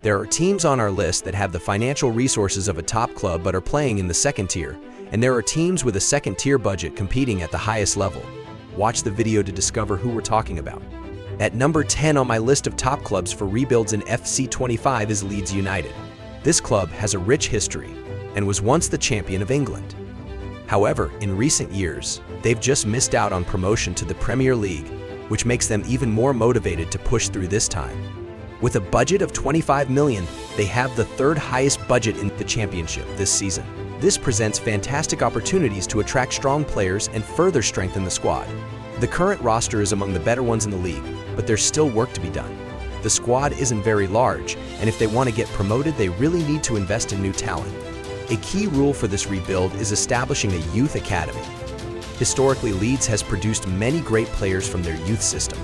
There are teams on our list that have the financial resources of a top club but are playing in the second tier, and there are teams with a second-tier budget competing at the highest level. Watch the video to discover who we're talking about. At number 10 on my list of top clubs for rebuilds in FC25 is Leeds United. This club has a rich history and was once the champion of England. However, in recent years, they've just missed out on promotion to the Premier League, which makes them even more motivated to push through this time. With a budget of 25 million, they have the third highest budget in the championship this season. This presents fantastic opportunities to attract strong players and further strengthen the squad. The current roster is among the better ones in the league, but there's still work to be done. The squad isn't very large, and if they want to get promoted, they really need to invest in new talent. A key rule for this rebuild is establishing a youth academy. Historically, Leeds has produced many great players from their youth system,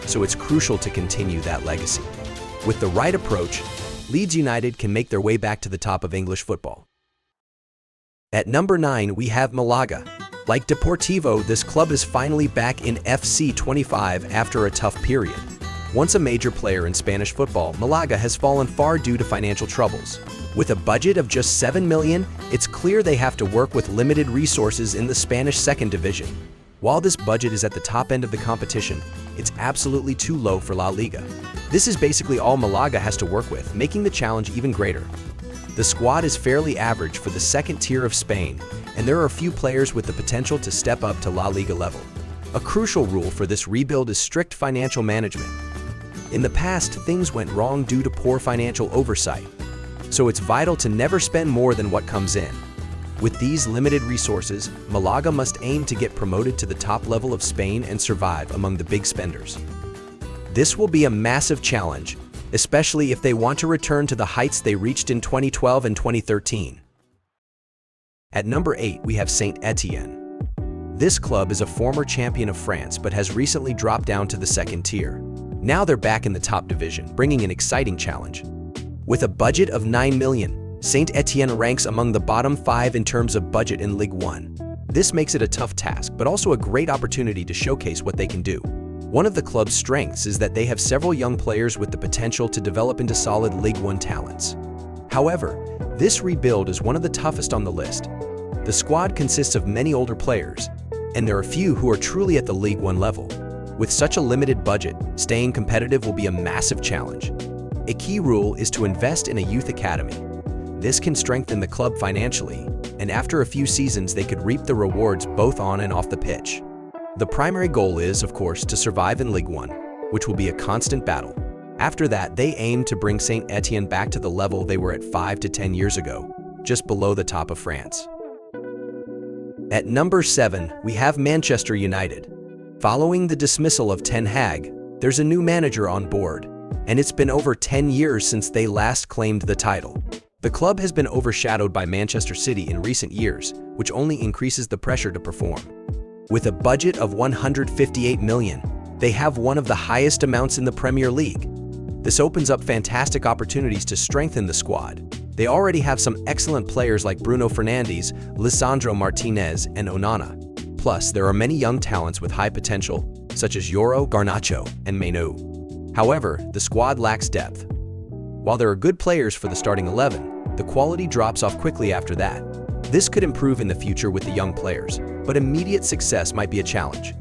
so it's crucial to continue that legacy. With the right approach, Leeds United can make their way back to the top of English football. At number 9, we have Malaga. Like Deportivo, this club is finally back in FC25 after a tough period. Once a major player in Spanish football, Malaga has fallen far due to financial troubles. With a budget of just 7 million, it's clear they have to work with limited resources in the Spanish second division. While this budget is at the top end of the competition, it's absolutely too low for La Liga. This is basically all Malaga has to work with, making the challenge even greater. The squad is fairly average for the second tier of Spain, and there are a few players with the potential to step up to La Liga level. A crucial rule for this rebuild is strict financial management. In the past, things went wrong due to poor financial oversight, so it's vital to never spend more than what comes in. With these limited resources, Malaga must aim to get promoted to the top level of Spain and survive among the big spenders. This will be a massive challenge, especially if they want to return to the heights they reached in 2012 and 2013. At number 8, we have Saint Etienne. This club is a former champion of France but has recently dropped down to the second tier. Now they're back in the top division, bringing an exciting challenge. With a budget of 9 million, Saint Etienne ranks among the bottom 5 in terms of budget in Ligue 1. This makes it a tough task, but also a great opportunity to showcase what they can do. One of the club's strengths is that they have several young players with the potential to develop into solid Ligue 1 talents. However, this rebuild is one of the toughest on the list. The squad consists of many older players, and there are few who are truly at the Ligue 1 level. With such a limited budget, staying competitive will be a massive challenge. A key rule is to invest in a youth academy. This can strengthen the club financially, and after a few seasons they could reap the rewards both on and off the pitch. The primary goal is, of course, to survive in Ligue 1, which will be a constant battle. After that, they aim to bring Saint Etienne back to the level they were at 5 to 10 years ago, just below the top of France. At number 7, we have Manchester United. Following the dismissal of Ten Hag, there's a new manager on board, and it's been over 10 years since they last claimed the title. The club has been overshadowed by Manchester City in recent years, which only increases the pressure to perform. With a budget of 158 million, they have one of the highest amounts in the Premier League. This opens up fantastic opportunities to strengthen the squad. They already have some excellent players like Bruno Fernandes, Lisandro Martinez, and Onana. Plus, there are many young talents with high potential, such as Yoro, Garnacho, and Manu. However, the squad lacks depth. While there are good players for the starting 11, the quality drops off quickly after that. This could improve in the future with the young players, but immediate success might be a challenge.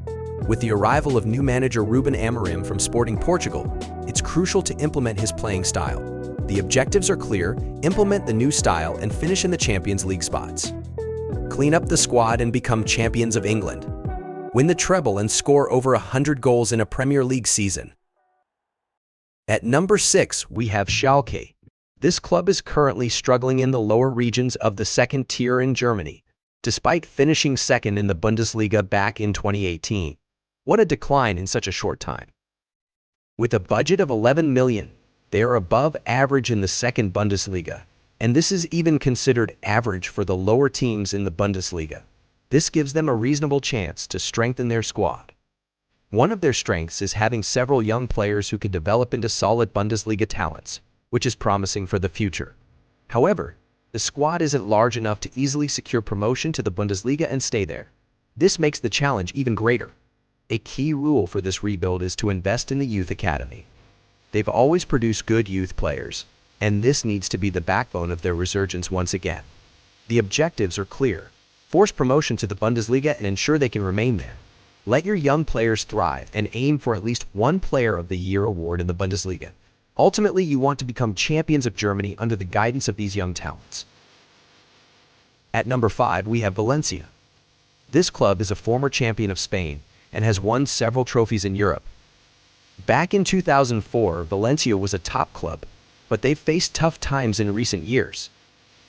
With the arrival of new manager Ruben Amorim from Sporting Portugal, it's crucial to implement his playing style. The objectives are clear: implement the new style and finish in the Champions League spots. Clean up the squad and become champions of England. Win the treble and score over 100 goals in a Premier League season. At number 6, we have Schalke. This club is currently struggling in the lower regions of the second tier in Germany, despite finishing second in the Bundesliga back in 2018. What a decline in such a short time. With a budget of 11 million, they are above average in the second Bundesliga, and this is even considered average for the lower teams in the Bundesliga. This gives them a reasonable chance to strengthen their squad. One of their strengths is having several young players who could develop into solid Bundesliga talents, which is promising for the future. However, the squad isn't large enough to easily secure promotion to the Bundesliga and stay there. This makes the challenge even greater. A key rule for this rebuild is to invest in the youth academy. They've always produced good youth players, and this needs to be the backbone of their resurgence once again. The objectives are clear. Force promotion to the Bundesliga and ensure they can remain there. Let your young players thrive and aim for at least one Player of the Year award in the Bundesliga. Ultimately, you want to become champions of Germany under the guidance of these young talents. At number 5, we have Valencia. This club is a former champion of Spain and has won several trophies in Europe. Back in 2004, Valencia was a top club, but they've faced tough times in recent years.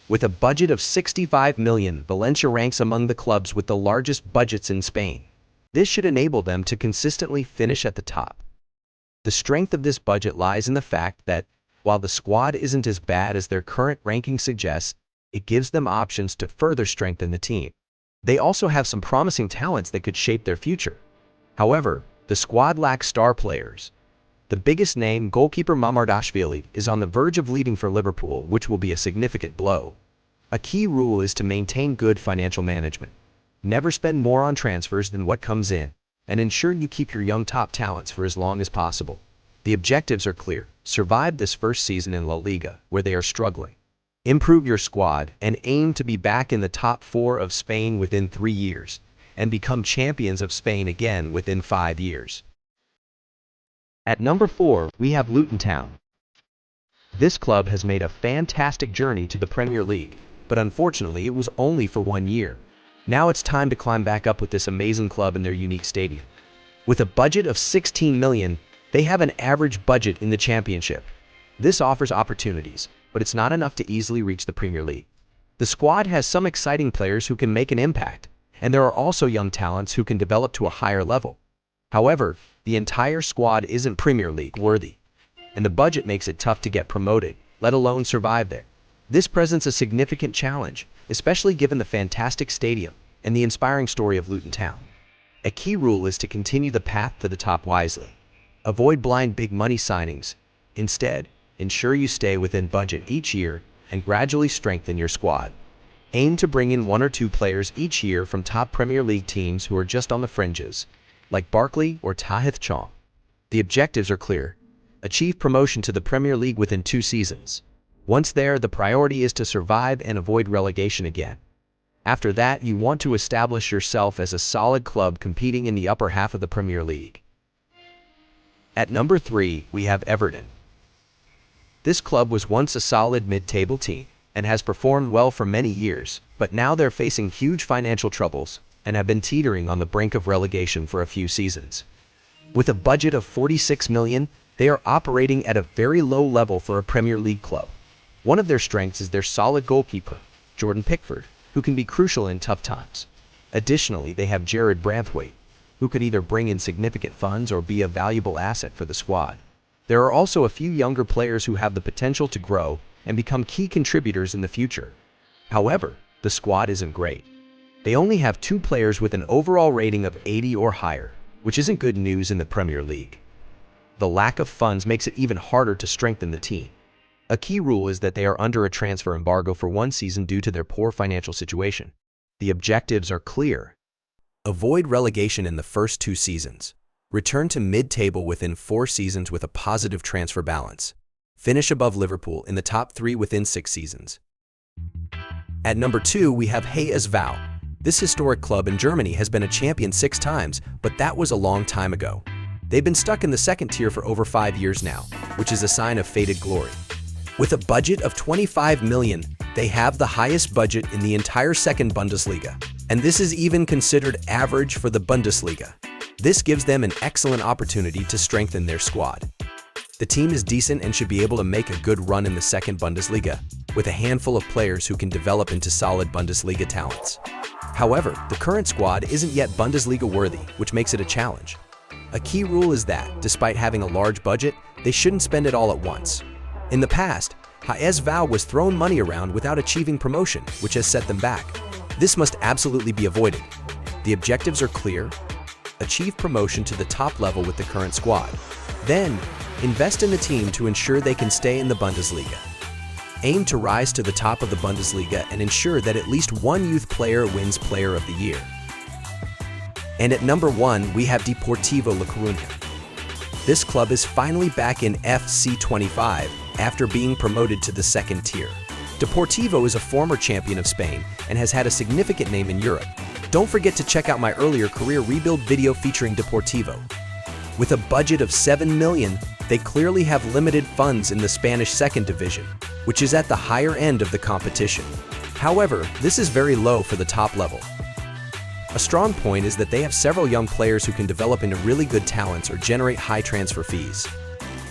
With a budget of 65 million, Valencia ranks among the clubs with the largest budgets in Spain. This should enable them to consistently finish at the top. The strength of this budget lies in the fact that, while the squad isn't as bad as their current ranking suggests, it gives them options to further strengthen the team. They also have some promising talents that could shape their future. However, the squad lacks star players. The biggest name, goalkeeper Mamardashvili, is on the verge of leaving for Liverpool, which will be a significant blow. A key rule is to maintain good financial management. Never spend more on transfers than what comes in, and ensure you keep your young top talents for as long as possible. The objectives are clear. Survive this first season in La Liga, where they are struggling. Improve your squad and aim to be back in the top 4 of Spain within 3 years, and become champions of Spain again within 5 years. At number 4, we have Luton Town. This club has made a fantastic journey to the Premier League, but unfortunately it was only for 1 year. Now it's time to climb back up with this amazing club in their unique stadium. With a budget of 16 million, they have an average budget in the Championship. This offers opportunities, but it's not enough to easily reach the Premier League. The squad has some exciting players who can make an impact, and there are also young talents who can develop to a higher level. However, the entire squad isn't Premier League worthy, and the budget makes it tough to get promoted, let alone survive there. This presents a significant challenge, especially given the fantastic stadium and the inspiring story of Luton Town. A key rule is to continue the path to the top wisely. Avoid blind big money signings. Instead, ensure you stay within budget each year and gradually strengthen your squad. Aim to bring in 1 or 2 players each year from top Premier League teams who are just on the fringes, like Barkley or Tahith Chong. The objectives are clear. Achieve promotion to the Premier League within 2 seasons. Once there, the priority is to survive and avoid relegation again. After that, you want to establish yourself as a solid club competing in the upper half of the Premier League. At number 3, we have Everton. This club was once a solid mid-table team and has performed well for many years, but now they're facing huge financial troubles and have been teetering on the brink of relegation for a few seasons. With a budget of 46 million, they are operating at a very low level for a Premier League club. One of their strengths is their solid goalkeeper, Jordan Pickford, who can be crucial in tough times. Additionally, they have Jared Branthwaite, who could either bring in significant funds or be a valuable asset for the squad. There are also a few younger players who have the potential to grow and become key contributors in the future. However, the squad isn't great. They only have 2 players with an overall rating of 80 or higher, which isn't good news in the Premier League. The lack of funds makes it even harder to strengthen the team. A key rule is that they are under a transfer embargo for 1 season due to their poor financial situation. The objectives are clear. Avoid relegation in the first 2 seasons. Return to mid-table within 4 seasons with a positive transfer balance. Finish above Liverpool in the top 3 within 6 seasons. At number 2, we have HSV. This historic club in Germany has been a champion 6 times, but that was a long time ago. They've been stuck in the 2nd tier for over 5 years now, which is a sign of faded glory. With a budget of 25 million, they have the highest budget in the entire 2nd Bundesliga, and this is even considered average for the Bundesliga. This gives them an excellent opportunity to strengthen their squad. The team is decent and should be able to make a good run in the 2nd Bundesliga, with a handful of players who can develop into solid Bundesliga talents. However, the current squad isn't yet Bundesliga worthy, which makes it a challenge. A key rule is that, despite having a large budget, they shouldn't spend it all at once. In the past, HSV was thrown money around without achieving promotion, which has set them back. This must absolutely be avoided. The objectives are clear. Achieve promotion to the top level with the current squad. Then, invest in the team to ensure they can stay in the Bundesliga. Aim to rise to the top of the Bundesliga and ensure that at least 1 youth player wins Player of the Year. And at number 1, we have Deportivo La Coruña. This club is finally back in FC 25 after being promoted to the second tier. Deportivo is a former champion of Spain and has had a significant name in Europe. Don't forget to check out my earlier career rebuild video featuring Deportivo. With a budget of 7 million, they clearly have limited funds in the Spanish second division, which is at the higher end of the competition. However, this is very low for the top level. A strong point is that they have several young players who can develop into really good talents or generate high transfer fees.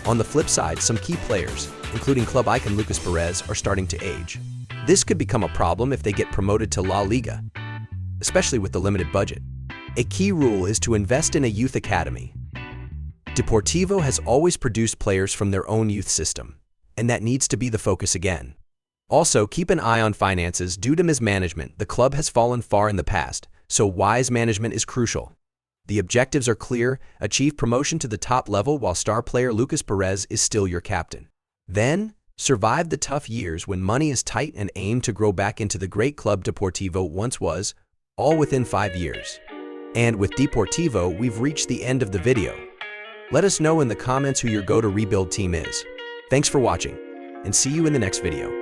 On the flip side, some key players, including club icon Lucas Perez, are starting to age. This could become a problem if they get promoted to La Liga, especially with the limited budget. A key rule is to invest in a youth academy. Deportivo has always produced players from their own youth system, and that needs to be the focus again. Also, keep an eye on finances. Due to mismanagement, the club has fallen far in the past, so wise management is crucial. The objectives are clear: achieve promotion to the top level while star player Lucas Perez is still your captain. Then, survive the tough years when money is tight and aim to grow back into the great club Deportivo once was, all within 5 years. And with Deportivo, we've reached the end of the video. Let us know in the comments who your go-to rebuild team is. Thanks for watching, and see you in the next video.